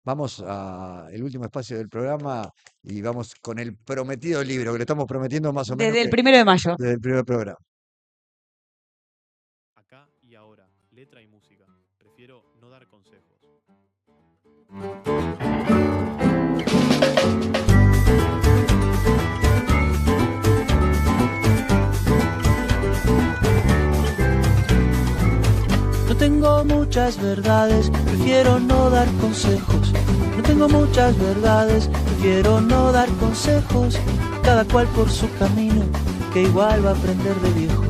Vamos al último espacio del programa y vamos con el prometido libro, que le estamos prometiendo más o menos Desde el que 1 de mayo. desde el primer programa. Acá y ahora, letra y música. Prefiero no dar consejos. No tengo muchas verdades, prefiero no dar consejos. No tengo muchas verdades, prefiero no dar consejos. Cada cual por su camino, que igual va a aprender de viejo.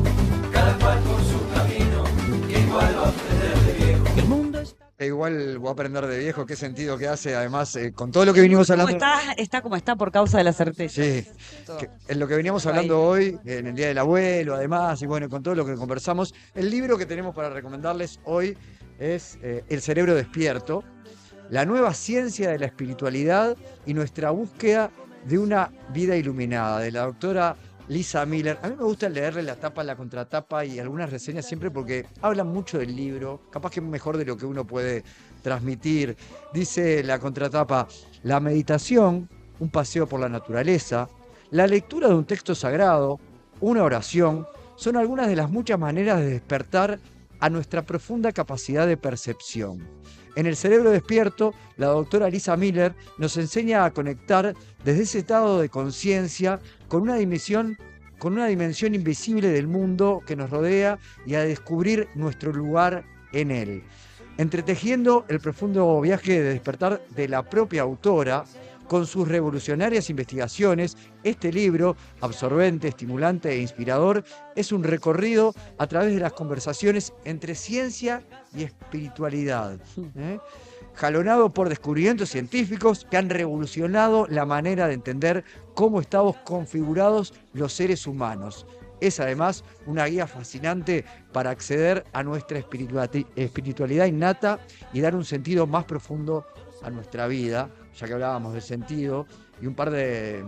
Cada cual por su camino, que igual va a aprender de viejo. El mundo está... E igual voy a aprender de viejo qué sentido que hace, además, con todo lo que venimos Como hablando. está como está por causa de la certeza. Sí, Todo, en lo que veníamos todo ahí. hablando hoy, en el Día del Abuelo, además, y bueno, con todo lo que conversamos, el libro que tenemos para recomendarles hoy es El cerebro despierto, la nueva ciencia de la espiritualidad y nuestra búsqueda de una vida iluminada, de la doctora Lisa Miller. A mí me gusta leerle la tapa, la contratapa y algunas reseñas siempre porque hablan mucho del libro, capaz que mejor de lo que uno puede transmitir. Dice la contratapa, la meditación, un paseo por la naturaleza, la lectura de un texto sagrado, una oración, son algunas de las muchas maneras de despertar a nuestra profunda capacidad de percepción. En el cerebro despierto, la doctora Lisa Miller nos enseña a conectar desde ese estado de conciencia con una dimensión invisible del mundo que nos rodea y a descubrir nuestro lugar en él. Entretejiendo el profundo viaje de despertar de la propia autora, con sus revolucionarias investigaciones, este libro, absorbente, estimulante e inspirador, es un recorrido a través de las conversaciones entre ciencia y espiritualidad, ¿eh? Jalonado por descubrimientos científicos que han revolucionado la manera de entender cómo estamos configurados los seres humanos. Es además una guía fascinante para acceder a nuestra espiritualidad innata y dar un sentido más profundo a nuestra vida, ya que hablábamos del sentido, y un par de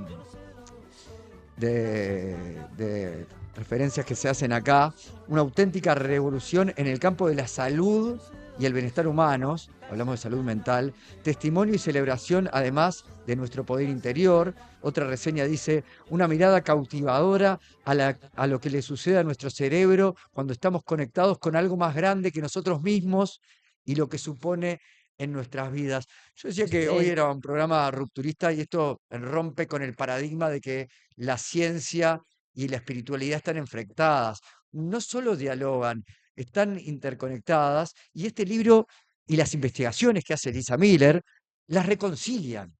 referencias que se hacen acá, una auténtica revolución en el campo de la salud y el bienestar humanos, hablamos de salud mental, testimonio y celebración además de nuestro poder interior. Otra reseña dice, una mirada cautivadora a lo que le sucede a nuestro cerebro cuando estamos conectados con algo más grande que nosotros mismos y lo que supone en nuestras vidas. Yo decía que hoy Sí. era un programa rupturista y esto rompe con el paradigma de que la ciencia y la espiritualidad están enfrentadas, no solo dialogan, están interconectadas y este libro y las investigaciones que hace Lisa Miller las reconcilian,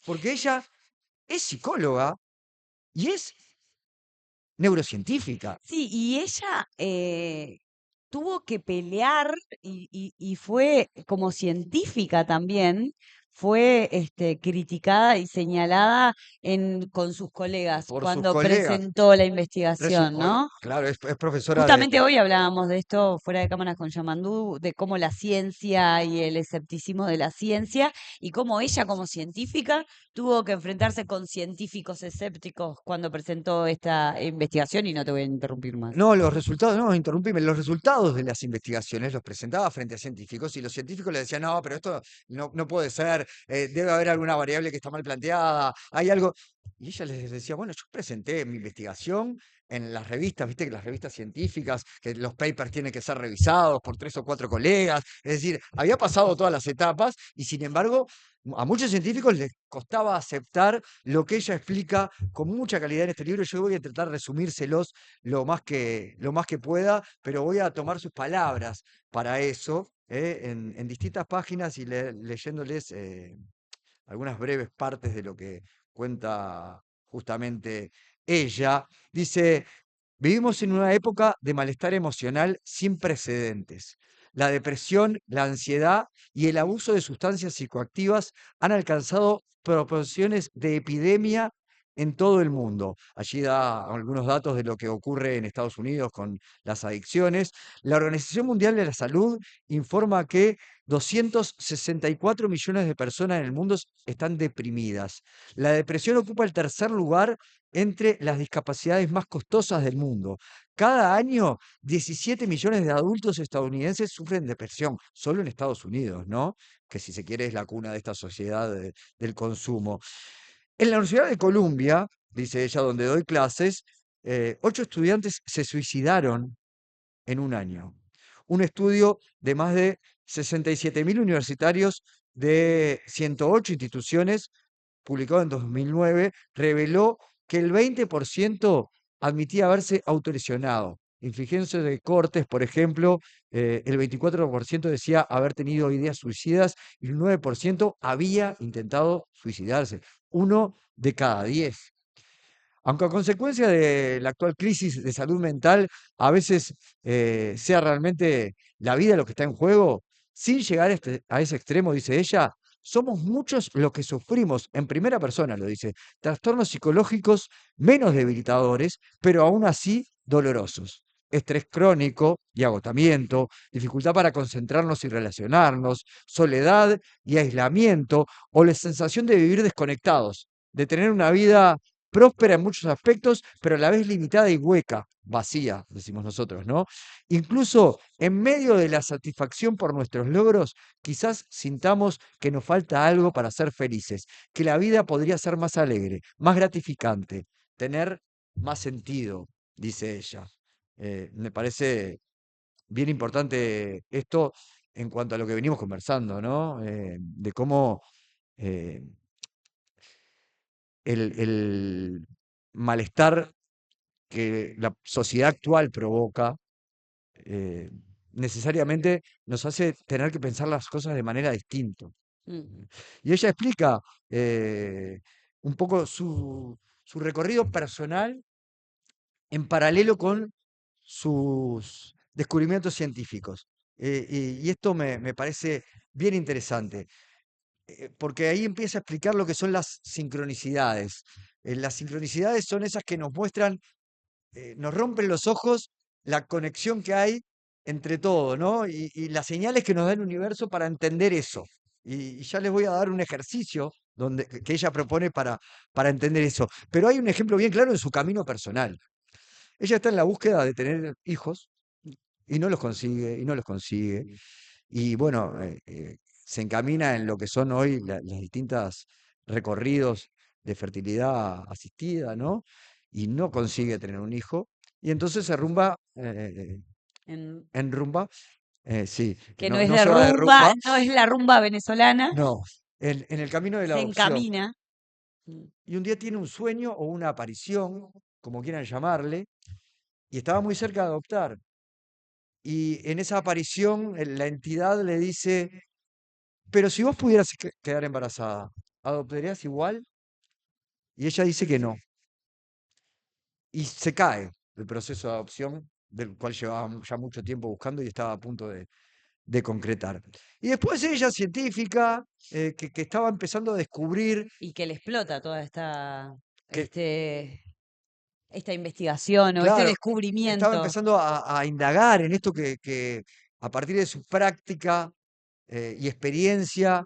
porque ella es psicóloga y es neurocientífica. Sí, y ella tuvo que pelear y fue como científica también, fue criticada y señalada con sus colegas Por sus cuando colegas. presentó la investigación, ¿no? Claro, es profesora de... Justamente hoy hablábamos de esto fuera de cámaras con Yamandú, de cómo la ciencia y el escepticismo de la ciencia y cómo ella como científica tuvo que enfrentarse con científicos escépticos cuando presentó esta investigación y no te voy a interrumpir más. No, los resultados, no, interrumpime, los resultados de las investigaciones los presentaba frente a científicos y los científicos le decían, no, pero esto no puede ser, debe haber alguna variable que está mal planteada, hay algo. Y ella les decía, bueno, yo presenté mi investigación en las revistas, viste que las revistas científicas, que los papers tienen que ser revisados por 3 o 4 colegas, es decir, había pasado todas las etapas y sin embargo a muchos científicos les costaba aceptar lo que ella explica con mucha calidad en este libro. Yo voy a tratar de resumírselos lo más que pueda, pero voy a tomar sus palabras para eso, en distintas páginas y leyéndoles algunas breves partes de lo que cuenta justamente ella. Dice, vivimos en una época de malestar emocional sin precedentes. La depresión, la ansiedad y el abuso de sustancias psicoactivas han alcanzado proporciones de epidemia en todo el mundo. Allí da algunos datos de lo que ocurre en Estados Unidos con las adicciones. La Organización Mundial de la Salud informa que 264 millones de personas en el mundo están deprimidas. La depresión ocupa el tercer lugar entre las discapacidades más costosas del mundo. Cada año, 17 millones de adultos estadounidenses sufren depresión, solo en Estados Unidos, ¿no? Que si se quiere es la cuna de esta sociedad del consumo. En la Universidad de Columbia, dice ella, donde doy clases, 8 estudiantes se suicidaron en un año. Un estudio de más de 67.000 universitarios de 108 instituciones, publicado en 2009, reveló que el 20% admitía haberse autolesionado. Infligiéndose de cortes, por ejemplo, el 24% decía haber tenido ideas suicidas y el 9% había intentado suicidarse. 1 de cada 10. Aunque a consecuencia de la actual crisis de salud mental, a veces sea realmente la vida lo que está en juego, sin llegar a ese extremo, dice ella, somos muchos los que sufrimos, en primera persona lo dice, trastornos psicológicos menos debilitadores, pero aún así dolorosos. Estrés crónico y agotamiento, dificultad para concentrarnos y relacionarnos, soledad y aislamiento, o la sensación de vivir desconectados, de tener una vida próspera en muchos aspectos, pero a la vez limitada y hueca, vacía, decimos nosotros, ¿no? Incluso en medio de la satisfacción por nuestros logros, quizás sintamos que nos falta algo para ser felices, que la vida podría ser más alegre, más gratificante, tener más sentido, dice ella. Me parece bien importante esto en cuanto a lo que venimos conversando, ¿no? De cómo eh, el malestar que la sociedad actual provoca, eh, necesariamente nos hace tener que pensar las cosas de manera distinta. Mm. Y ella explica un poco su recorrido personal en paralelo con sus descubrimientos científicos. Y esto me parece bien interesante, porque ahí empieza a explicar lo que son las sincronicidades. Las sincronicidades son esas que nos muestran, nos rompen los ojos la conexión que hay entre todo, ¿no? Y las señales que nos da el universo para entender eso. Y ya les voy a dar un ejercicio que ella propone para entender eso. Pero hay un ejemplo bien claro en su camino personal. Ella está en la búsqueda de tener hijos y no los consigue, y no los consigue. Y bueno, se encamina en lo que son hoy las distintas recorridos de fertilidad asistida, ¿no? Y no consigue tener un hijo. Y entonces se rumba En- en rumba, sí, que no no, es no de se va de rumba, rumba, no es la rumba venezolana, no, en el camino de la se adopción. encamina. Mm. Y un día tiene un sueño o una aparición, como quieran llamarle, y estaba muy cerca de adoptar. Y en esa aparición, la entidad le dice, pero si vos pudieras quedar embarazada, ¿adoptarías igual? Y ella dice que no. Y se cae el proceso de adopción, del cual llevaba ya mucho tiempo buscando y estaba a punto de concretar. Y después ella, científica, que estaba empezando a descubrir Y que le explota toda que, esta investigación o este claro, estaba descubrimiento. empezando a indagar en esto que a partir de su práctica y experiencia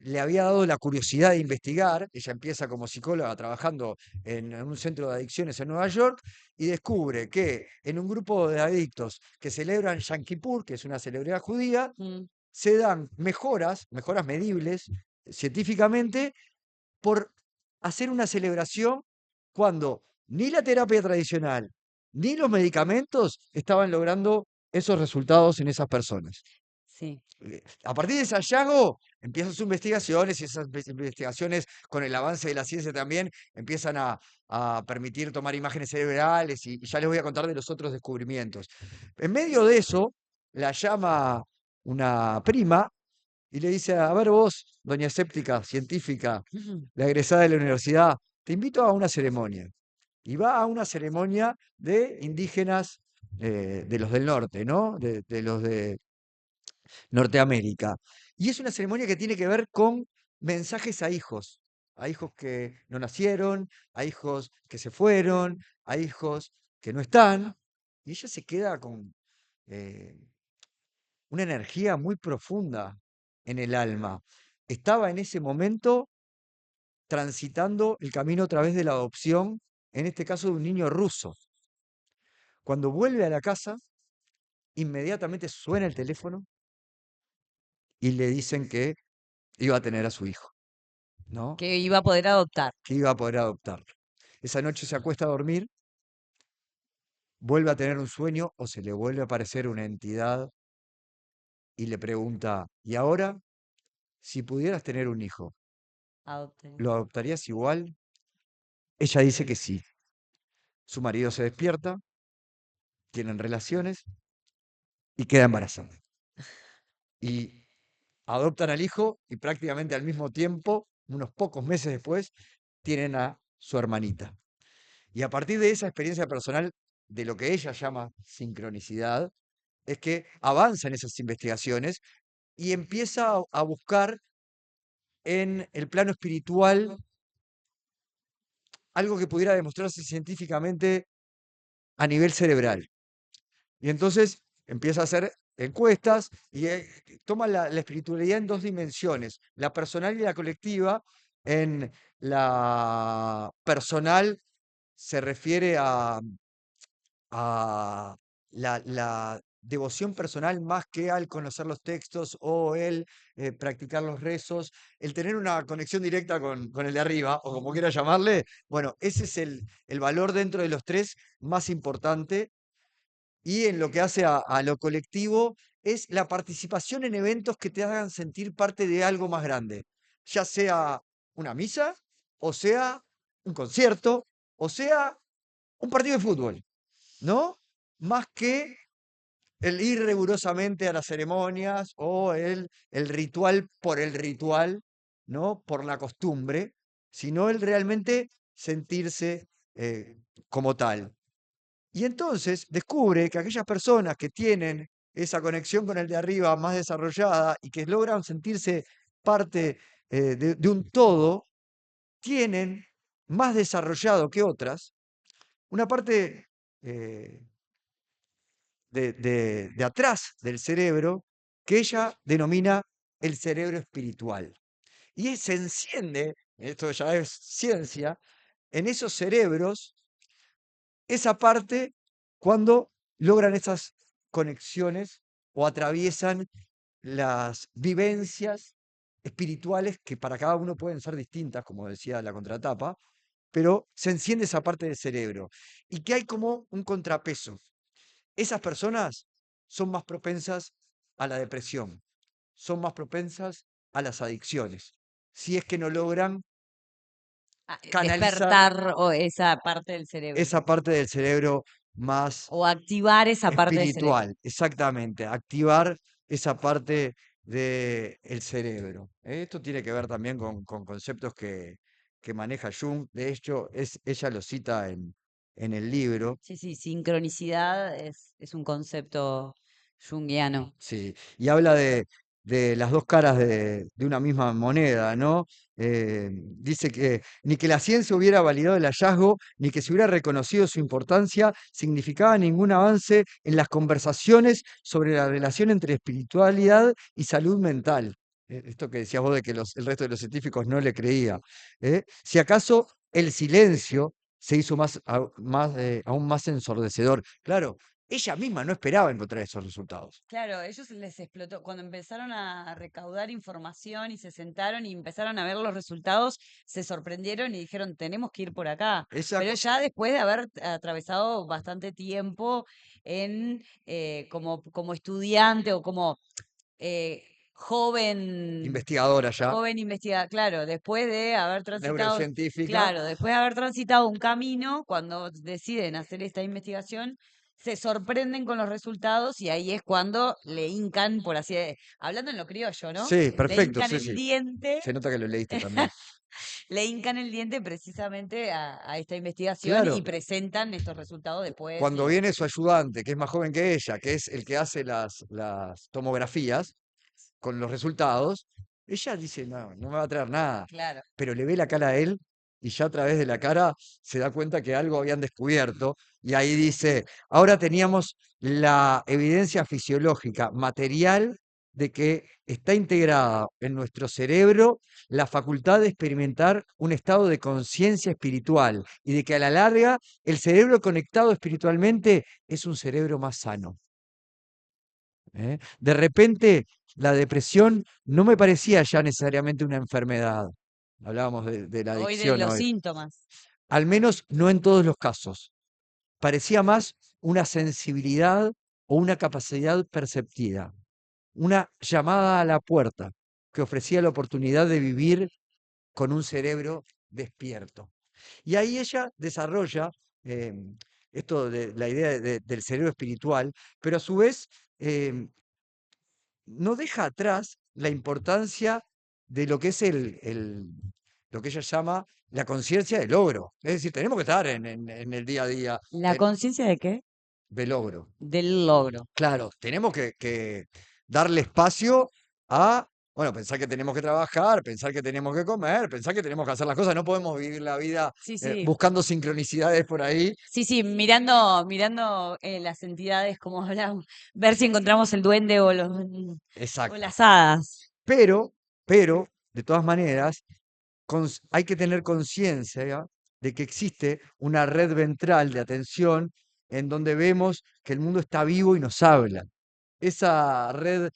le había dado la curiosidad de investigar. Ella empieza como psicóloga trabajando en un centro de adicciones en Nueva York y descubre que en un grupo de adictos que celebran Yom Kippur, que es una celebridad judía, Mm. se dan mejoras medibles científicamente por hacer una celebración cuando ni la terapia tradicional ni los medicamentos estaban logrando esos resultados en esas personas. Sí. A partir de ese hallazgo empiezan sus investigaciones y esas investigaciones con el avance de la ciencia también empiezan a permitir tomar imágenes cerebrales y ya les voy a contar de los otros descubrimientos. En medio de eso, la llama una prima y le dice, a ver vos, doña escéptica, científica, la egresada de la universidad, te invito a una ceremonia. Y va a una ceremonia de indígenas de los del norte, ¿no? De los de Norteamérica. Y es una ceremonia que tiene que ver con mensajes a hijos que no nacieron, a hijos que se fueron, a hijos que no están. Y ella se queda con, eh, una energía muy profunda en el alma. Estaba en ese momento transitando el camino a través de la adopción, en este caso de un niño ruso. Cuando vuelve a la casa, inmediatamente suena el teléfono y le dicen que iba a tener a su hijo, ¿no? Que iba a poder adoptar. Que iba a poder adoptarlo. Esa noche se acuesta a dormir, vuelve a tener un sueño o se le vuelve a aparecer una entidad y le pregunta, ¿y ahora, si pudieras tener un hijo, Adopten. lo adoptarías igual? Ella dice que sí. Su marido se despierta, tienen relaciones y queda embarazada. Y adoptan al hijo y prácticamente al mismo tiempo, unos pocos meses después, tienen a su hermanita. Y a partir de esa experiencia personal, de lo que ella llama sincronicidad, es que avanza en esas investigaciones y empieza a buscar en el plano espiritual algo que pudiera demostrarse científicamente a nivel cerebral. Y entonces empieza a hacer encuestas y toma la espiritualidad en dos dimensiones, la personal y la colectiva. En la personal se refiere a la devoción personal más que al conocer los textos o el practicar los rezos, el tener una conexión directa con el de arriba, o como quiera llamarle. Bueno, ese es el valor dentro de los tres más importante. Y en lo que hace a lo colectivo es la participación en eventos que te hagan sentir parte de algo más grande, ya sea una misa, o sea un concierto, o sea un partido de fútbol, ¿no? Más que el ir rigurosamente a las ceremonias o el ritual por el ritual, ¿no? Por la costumbre, sino el realmente sentirse como tal. Y entonces descubre que aquellas personas que tienen esa conexión con el de arriba más desarrollada y que logran sentirse parte de un todo, tienen más desarrollado que otras una parte eh, de atrás del cerebro que ella denomina el cerebro espiritual. Y se enciende, esto ya es ciencia, en esos cerebros esa parte cuando logran esas conexiones o atraviesan las vivencias espirituales que para cada uno pueden ser distintas, como decía la contratapa, pero se enciende esa parte del cerebro y que hay como un contrapeso. Esas personas son más propensas a la depresión, son más propensas a las adicciones, si es que no logran canalizar Despertar o esa parte del cerebro. esa parte del cerebro más O activar esa parte del cerebro. espiritual, exactamente, activar esa parte del cerebro. Esto tiene que ver también con conceptos que maneja Jung, de hecho, ella lo cita en el libro. Sí, sí, sincronicidad es un concepto junguiano. Sí, y habla de las dos caras de una misma moneda, ¿no? Dice que ni que la ciencia hubiera validado el hallazgo, ni que se hubiera reconocido su importancia, significaba ningún avance en las conversaciones sobre la relación entre espiritualidad y salud mental. Esto que decías vos de que el resto de los científicos no le creía. Si acaso el silencio se hizo aún más ensordecedor. Claro, ella misma no esperaba encontrar esos resultados. Claro, ellos les explotó. Cuando empezaron a recaudar información y se sentaron y empezaron a ver los resultados, se sorprendieron y dijeron, tenemos que ir por acá. Esa Pero co- ya después de haber atravesado bastante tiempo como estudiante o como eh, joven, Investigadora ya, joven investigador, claro, después de haber transitado, neurocientífica. claro, después de haber transitado un camino, cuando deciden hacer esta investigación, se sorprenden con los resultados y ahí es cuando le hincan, por así hablando en lo criollo, ¿no? Sí, Le perfecto, hincan sí, el sí. diente, Se nota que lo leíste también. le hincan el diente precisamente a esta investigación y Claro, presentan estos resultados después. cuando viene su ayudante, que es más joven que ella, que es el que hace las tomografías con los resultados, ella dice, no, no me va a traer nada. Claro. Pero le ve la cara a él y ya a través de la cara se da cuenta que algo habían descubierto, y ahí dice, ahora teníamos la evidencia fisiológica, material, de que está integrada en nuestro cerebro la facultad de experimentar un estado de conciencia espiritual y de que a la larga el cerebro conectado espiritualmente es un cerebro más sano. ¿Eh? De repente, la depresión no me parecía ya necesariamente una enfermedad. Hablábamos de la Hoy de adicción los hoy. síntomas. Al menos no en todos los casos. Parecía más una sensibilidad o una capacidad perceptiva, una llamada a la puerta que ofrecía la oportunidad de vivir con un cerebro despierto. Y ahí ella desarrolla esto de la idea del cerebro espiritual, pero a su vez no deja atrás la importancia de lo que es lo que ella llama la conciencia del logro. Es decir, tenemos que estar en el día a día ¿La conciencia de qué? de logro. Del logro. Claro, tenemos que darle espacio a, bueno, pensar que tenemos que trabajar, pensar que tenemos que comer, pensar que tenemos que hacer las cosas. No podemos vivir la vida Sí, sí. buscando sincronicidades por ahí. Sí, sí, mirando las entidades, como hablamos, ver si encontramos el duende o o Exacto. las hadas. Pero, de todas maneras, hay que tener conciencia de que existe una red ventral de atención en donde vemos que el mundo está vivo y nos habla. Esa red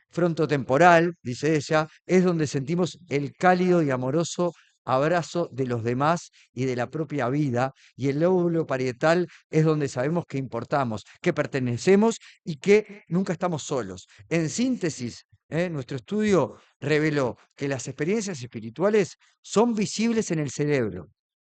frontotemporal, dice ella, es donde sentimos el cálido y amoroso abrazo de los demás y de la propia vida, y el lóbulo parietal es donde sabemos que importamos, que pertenecemos y que nunca estamos solos. En síntesis, nuestro estudio reveló que las experiencias espirituales son visibles en el cerebro,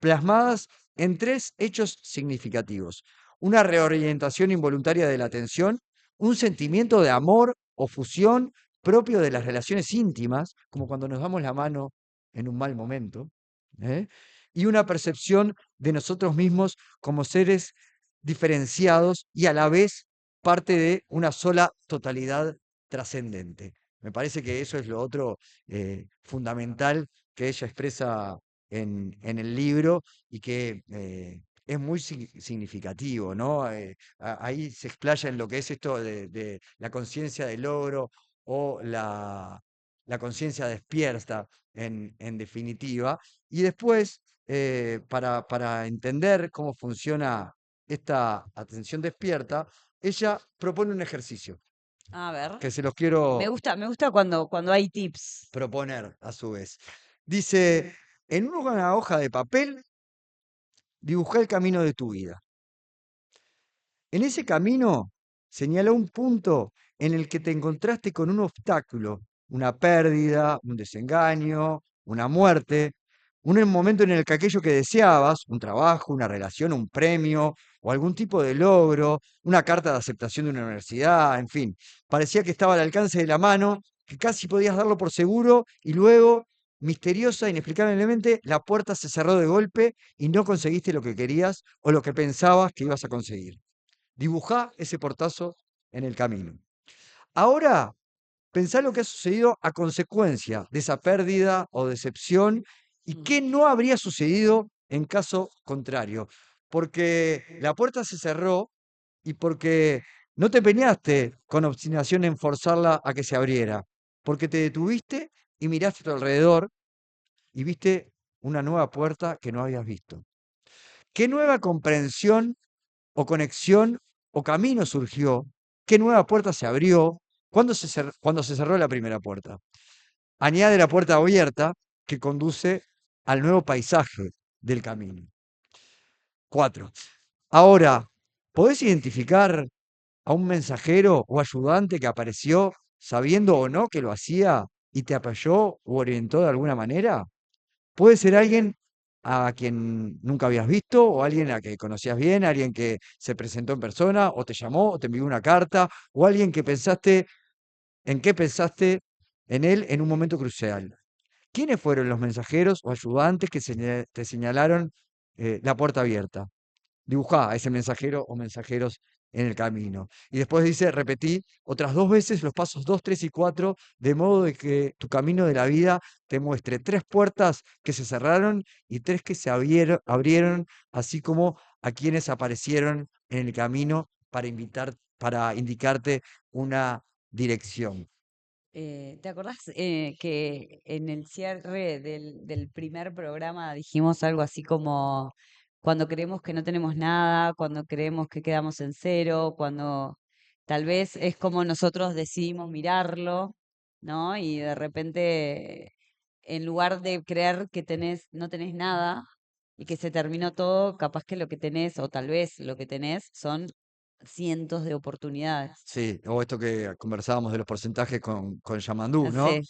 plasmadas en 3 hechos significativos: una reorientación involuntaria de la atención, un sentimiento de amor o fusión propio de las relaciones íntimas, como cuando nos damos la mano en un mal momento, ¿eh? Y una percepción de nosotros mismos como seres diferenciados y a la vez parte de una sola totalidad trascendente. Me parece que eso es lo otro fundamental que ella expresa en el libro y que es muy significativo, ¿no? Ahí se explaya en lo que es esto de la conciencia del logro o la conciencia despierta, en definitiva. Y después, para entender cómo funciona esta atención despierta, ella propone un ejercicio A ver. que se los quiero Me gusta cuando hay tips. proponer a su vez. Dice, en una hoja de papel, dibuja el camino de tu vida. En ese camino, señala un punto en el que te encontraste con un obstáculo, una pérdida, un desengaño, una muerte, un momento en el que aquello que deseabas, un trabajo, una relación, un premio o algún tipo de logro, una carta de aceptación de una universidad, en fin, parecía que estaba al alcance de la mano, que casi podías darlo por seguro y luego, misteriosa, inexplicablemente, la puerta se cerró de golpe y no conseguiste lo que querías o lo que pensabas que ibas a conseguir. Dibujá ese portazo en el camino. Ahora, pensá lo que ha sucedido a consecuencia de esa pérdida o decepción y qué no habría sucedido en caso contrario. Porque la puerta se cerró y porque no te empeñaste con obstinación en forzarla a que se abriera. Porque te detuviste y miraste a tu alrededor y viste una nueva puerta que no habías visto. ¿Qué nueva comprensión o conexión o camino surgió? ¿Qué nueva puerta se abrió? Cuando se cerró la primera puerta? Añade la puerta abierta que conduce al nuevo paisaje del camino. 4. Ahora, ¿podés identificar a un mensajero o ayudante que apareció sabiendo o no que lo hacía y te apoyó u orientó de alguna manera? Puede ser alguien a quien nunca habías visto, o alguien a que conocías bien, alguien que se presentó en persona, o te llamó, o te envió una carta, o alguien que pensaste en él en un momento crucial. ¿Quiénes fueron los mensajeros o ayudantes que te señalaron la puerta abierta? Dibujá a ese mensajero o mensajeros en el camino. Y después dice, repetí otras 2 veces los pasos 2, 3 y 4, de modo de que tu camino de la vida te muestre 3 puertas que se cerraron y 3 que se abrieron, así como a quienes aparecieron en el camino para indicarte una dirección. ¿Te acordás que en el cierre del primer programa dijimos algo así como cuando creemos que no tenemos nada, cuando creemos que quedamos en cero, cuando tal vez es como nosotros decidimos mirarlo, ¿no? Y de repente, en lugar de creer que no tenés nada y que se terminó todo, capaz que lo que tenés, o tal vez lo que tenés, son cientos de oportunidades. Sí, o esto que conversábamos de los porcentajes con Yamandú, ¿no? Sí,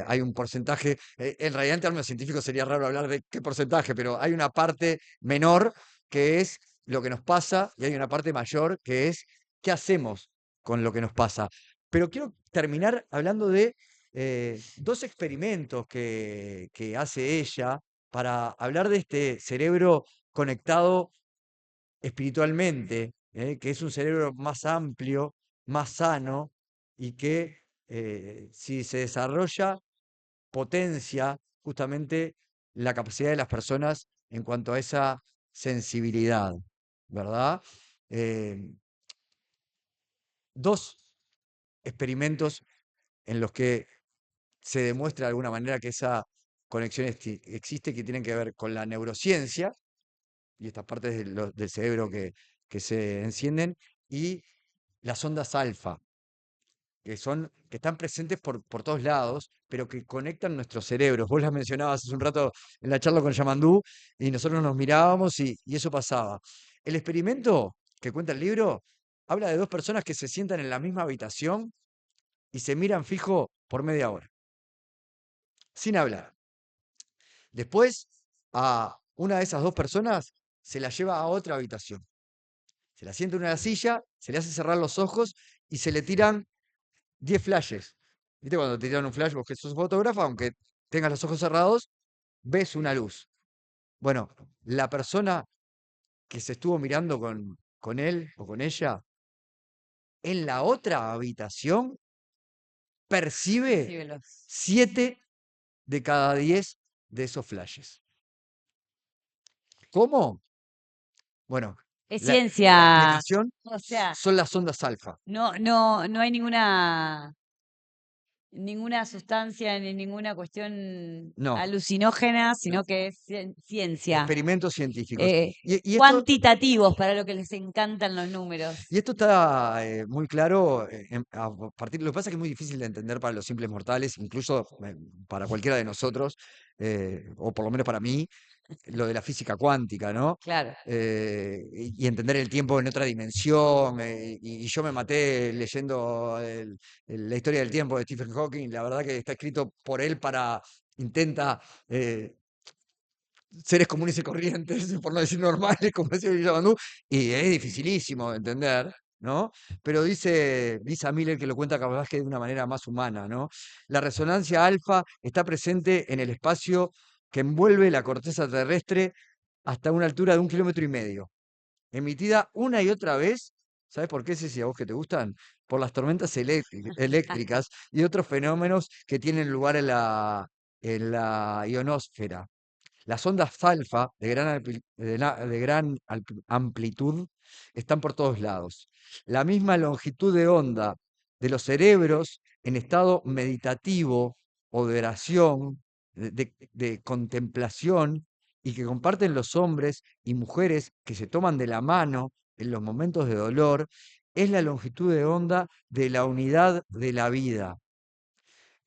Hay un porcentaje, en realidad en términos científicos sería raro hablar de qué porcentaje, pero hay una parte menor que es lo que nos pasa y hay una parte mayor que es qué hacemos con lo que nos pasa. Pero quiero terminar hablando de 2 experimentos que hace ella para hablar de este cerebro conectado espiritualmente, que es un cerebro más amplio, más sano y que si se desarrolla, potencia justamente la capacidad de las personas en cuanto a esa sensibilidad, ¿verdad? Eh, 2 experimentos en los que se demuestra de alguna manera que esa conexión existe, que tienen que ver con la neurociencia y estas partes del cerebro que se encienden, y las ondas alfa, que están presentes por todos lados, pero que conectan nuestros cerebros. Vos las mencionabas hace un rato en la charla con Yamandú, y nosotros nos mirábamos y eso pasaba. El experimento que cuenta el libro habla de 2 personas que se sientan en la misma habitación y se miran fijo por media hora, sin hablar. Después, a una de esas 2 personas se la lleva a otra habitación. Se la sienta en una silla, se le hace cerrar los ojos y se le tiran 10 flashes. ¿Viste cuando te tiran un flash, vos que sos fotógrafo, aunque tengas los ojos cerrados, ves una luz? Bueno, la persona que se estuvo mirando con él o con ella, en la otra habitación, percibe recíbelos. 7 de cada 10 de esos flashes. ¿Cómo? Bueno, Es la ciencia, explicación o sea, son las ondas alfa. no hay ninguna sustancia ni ninguna cuestión No, alucinógena, sino que es ciencia. experimentos científicos. Eh, Y esto, Cuantitativos, para lo que les encantan los números. y esto está muy claro a partir. Lo que pasa es que es muy difícil de entender para los simples mortales, incluso para cualquiera de nosotros, o por lo menos para mí, lo de la física cuántica, ¿no? Claro. Y entender el tiempo en otra dimensión. Y yo me maté leyendo la historia del tiempo de Stephen Hawking. La verdad que está escrito por él intenta seres comunes y corrientes, por no decir normales, como decía Villabandú, y es dificilísimo de entender, ¿no? Pero dice Lisa Miller, que lo cuenta capaz que de una manera más humana, ¿no? La resonancia alfa está presente en el espacio que envuelve la corteza terrestre hasta una altura de 1,5 kilómetros, emitida una y otra vez. ¿Sabes por qué, Ceci, a vos que te gustan? Por las tormentas eléctricas y otros fenómenos que tienen lugar en la ionosfera. Las ondas alfa de gran amplitud están por todos lados. La misma longitud de onda de los cerebros en estado meditativo o de oración, de contemplación, y que comparten los hombres y mujeres que se toman de la mano en los momentos de dolor, es la longitud de onda de la unidad de la vida,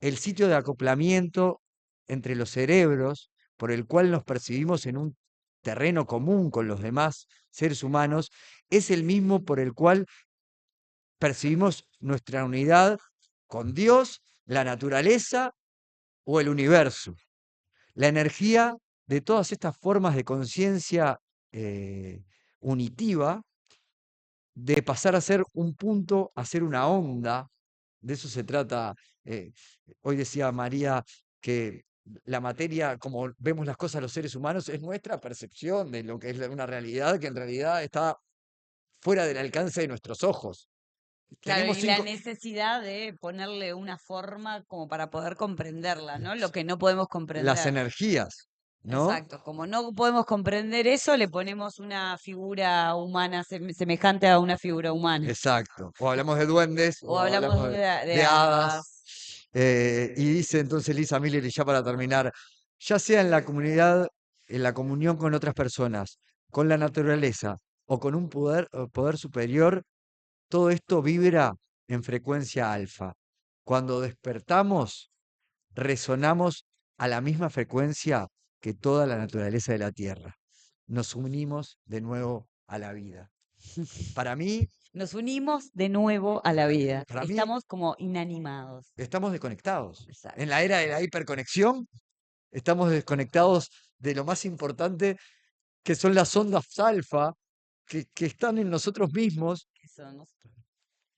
el sitio de acoplamiento entre los cerebros por el cual nos percibimos en un terreno común con los demás seres humanos, es el mismo por el cual percibimos nuestra unidad con Dios, la naturaleza o el universo. La energía de todas estas formas de conciencia unitiva, de pasar a ser un punto a ser una onda, de eso se trata. Hoy decía María que la materia, como vemos las cosas los seres humanos, es nuestra percepción de lo que es una realidad, que en realidad está fuera del alcance de nuestros ojos. Claro, Tenemos y la cinco, necesidad de ponerle una forma como para poder comprenderla, ¿no? Lo que no podemos las comprender. energías, ¿no? Exacto, como no podemos comprender eso, le ponemos una figura humana semejante a una figura humana. Exacto. O hablamos de duendes, O o hablamos hablamos de de hadas. hadas. Y dice entonces Lisa Miller, y ya para terminar, ya sea en la comunidad, en la comunión con otras personas, con la naturaleza o con un poder superior, todo esto vibra en frecuencia alfa. Cuando despertamos, resonamos a la misma frecuencia que toda la naturaleza de la Tierra. Nos unimos de nuevo a la vida. Para mí, Nos unimos de nuevo a la vida. para mí Estamos como inanimados. estamos desconectados. Exacto. En la era de la hiperconexión, estamos desconectados de lo más importante, que son las ondas alfa, que están en nosotros mismos, Eso, ¿no?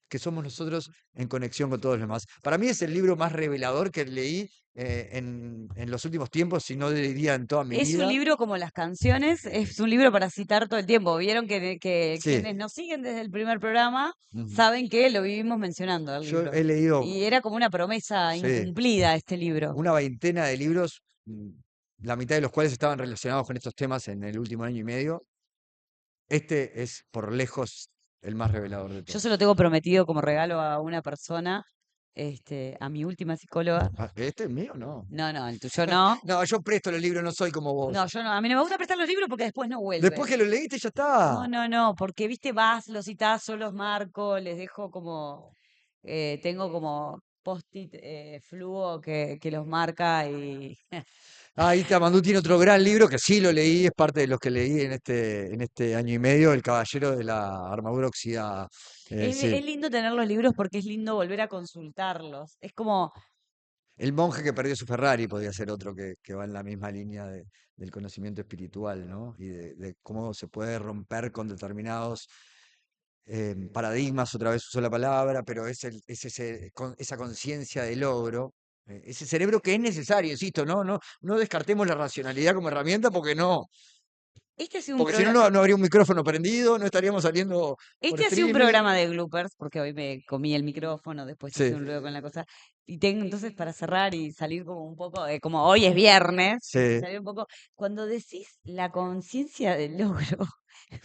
que somos nosotros en conexión con todos los demás. Para mí es el libro más revelador que leí en los últimos tiempos, si no diría en toda mi Es un vida. libro como las canciones, es un libro para citar todo el tiempo. Vieron que Sí. quienes nos siguen desde el primer programa Ujú. saben que lo vivimos mencionando al Yo libro. he leído, Y era como una promesa sí, incumplida este libro. una veintena de libros, la mitad de los cuales estaban relacionados con estos temas en el último año y medio. Este es por lejos el más revelador de Yo todos. se lo tengo prometido como regalo a una persona, a mi última psicóloga. ¿Este es mío? No. No, el tuyo no. No, yo presto los libros, no soy como vos. No, yo no. A mí no me gusta prestar los libros porque después no Después vuelven. que lo leíste, ya está. No, porque viste, vas, los citás, yo los marco, les dejo como, tengo como post-it fluo que los marca y Ahí Tamandú tiene otro gran libro que sí lo leí, es parte de los que leí en este año y medio, El Caballero de la Armadura Oxidada. Sí. es lindo tener los libros porque es lindo volver a consultarlos. Es como, El monje que perdió su Ferrari podría ser otro que va en la misma línea del conocimiento espiritual, ¿no? Y de cómo se puede romper con determinados paradigmas, otra vez usó la palabra, pero esa conciencia de logro, ese cerebro que es necesario, insisto, no descartemos la racionalidad como herramienta porque este ha sido un porque si no, programa. no habría un micrófono prendido, no estaríamos saliendo por Este ha sido un streaming. programa de bloopers, porque hoy me comí el micrófono, después hice Sí, un ruido con la cosa. Y tengo entonces para cerrar y salir como un poco, como hoy es viernes, sí. salir un poco. Cuando decís la conciencia del logro,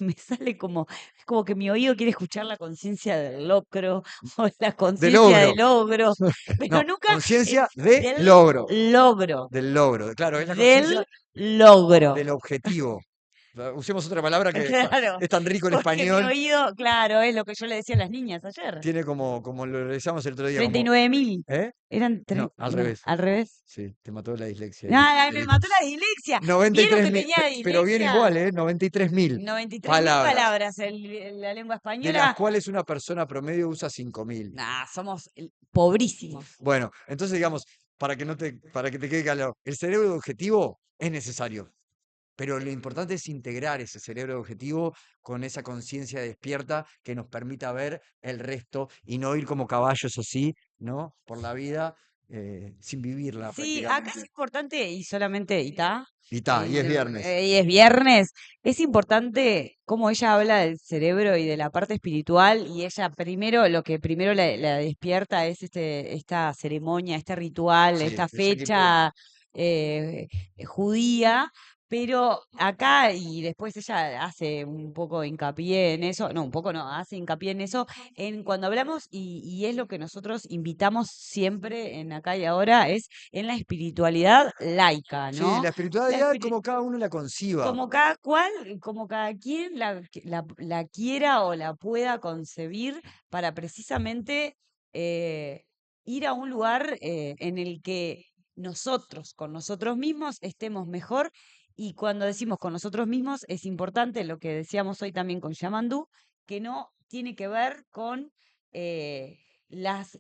me sale como, es como que mi oído quiere escuchar la conciencia del logro o la De conciencia del logro. logro, pero No, nunca conciencia de del logro. logro, Del logro. Claro, es la del conciencia logro. del objetivo. Usemos otra palabra que Claro, es tan rico el porque mi español. oído, claro, es lo que yo le decía a las niñas ayer. Tiene como lo decíamos el otro día, como. 39.000. ¿Eh? Eran No, al revés. al revés. Sí, te mató la dislexia. Ay, me mató la dislexia. ¿Vieron 93 que mil, tenía pero viene dislexia? igual, ¿eh? 93.000 93.000 palabras, palabras en la lengua de las española. cuales una persona promedio usa 5.000. Nah, somos pobrísimos. Bueno, entonces digamos, para que te quede claro, el cerebro objetivo es necesario, pero lo importante es integrar ese cerebro objetivo con esa conciencia despierta que nos permita ver el resto y no ir como caballos así, ¿no? Por la vida sin vivirla Sí, acá es prácticamente. importante, y solamente, y está, Y es viernes. y es viernes, es importante cómo ella habla del cerebro y de la parte espiritual, y ella primero, lo que primero la despierta es esta ceremonia, este ritual, Sí, esta el Yom Kippur. fecha eh, judía, pero acá, y después ella hace un poco hincapié en eso, no, un poco no, hace hincapié en eso, en cuando hablamos, y es lo que nosotros invitamos siempre en Acá y Ahora, es en la espiritualidad laica, Sí, ¿no? la espiritualidad espiri- como cada uno la conciba. Como cada cual, como cada quien la quiera o la pueda concebir para precisamente eh, ir a un lugar en el que nosotros, con nosotros mismos, estemos mejor. Y cuando decimos con nosotros mismos, es importante lo que decíamos hoy también con Yamandú, que no tiene que ver con las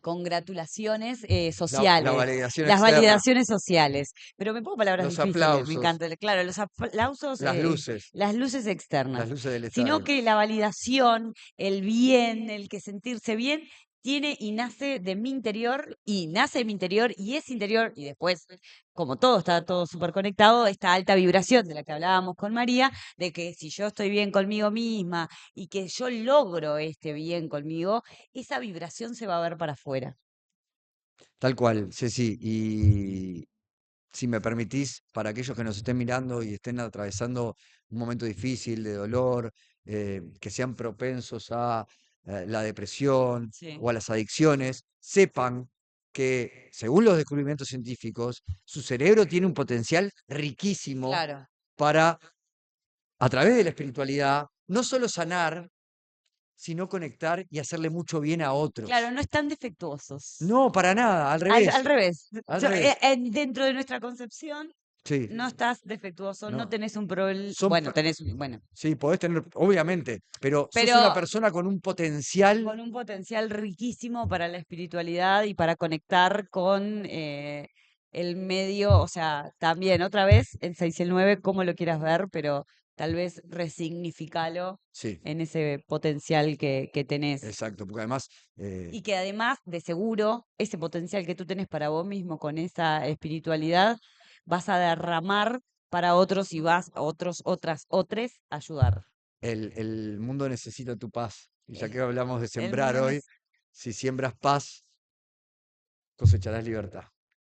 congratulaciones La sociales, validación las externa, validaciones sociales. Pero me pongo palabras los difíciles, me aplausos, encanta. Claro, los aplausos, las las luces las externas, luces del sino estadio. que la validación, el bien, el que sentirse bien, tiene y nace de mi interior, y nace de mi interior, y es interior, y después, como todo está todo súper conectado, esta alta vibración de la que hablábamos con María, de que si yo estoy bien conmigo misma y que yo logro este bien conmigo, esa vibración se va a ver para afuera. Tal cual, Ceci. Y si me permitís, para aquellos que nos estén mirando y estén atravesando un momento difícil de dolor, que sean propensos a la depresión Sí. o a las adicciones, sepan que, según los descubrimientos científicos, su cerebro tiene un potencial riquísimo Claro. para, a través de la espiritualidad, no solo sanar, sino conectar y hacerle mucho bien a otros. Claro, no están defectuosos. No, para nada, al Al revés. revés. Al Yo, revés. dentro de nuestra concepción, Sí, no estás defectuoso, no no. tenés un problema. Son Bueno, per- bueno, Sí, podés tener, obviamente, pero sos pero una persona con un potencial. con un potencial riquísimo para la espiritualidad y para conectar con el medio, o sea, también otra vez el 6 y el 9, como lo quieras ver, pero tal vez resignificalo Sí, en ese potencial que tenés. exacto, porque además, Y que además, de seguro, ese potencial que tú tenés para vos mismo con esa espiritualidad, vas a derramar para otros y vas a otras a ayudar. el mundo necesita tu paz. Y ya que El, hablamos de el sembrar mundo hoy, si siembras paz, cosecharás libertad.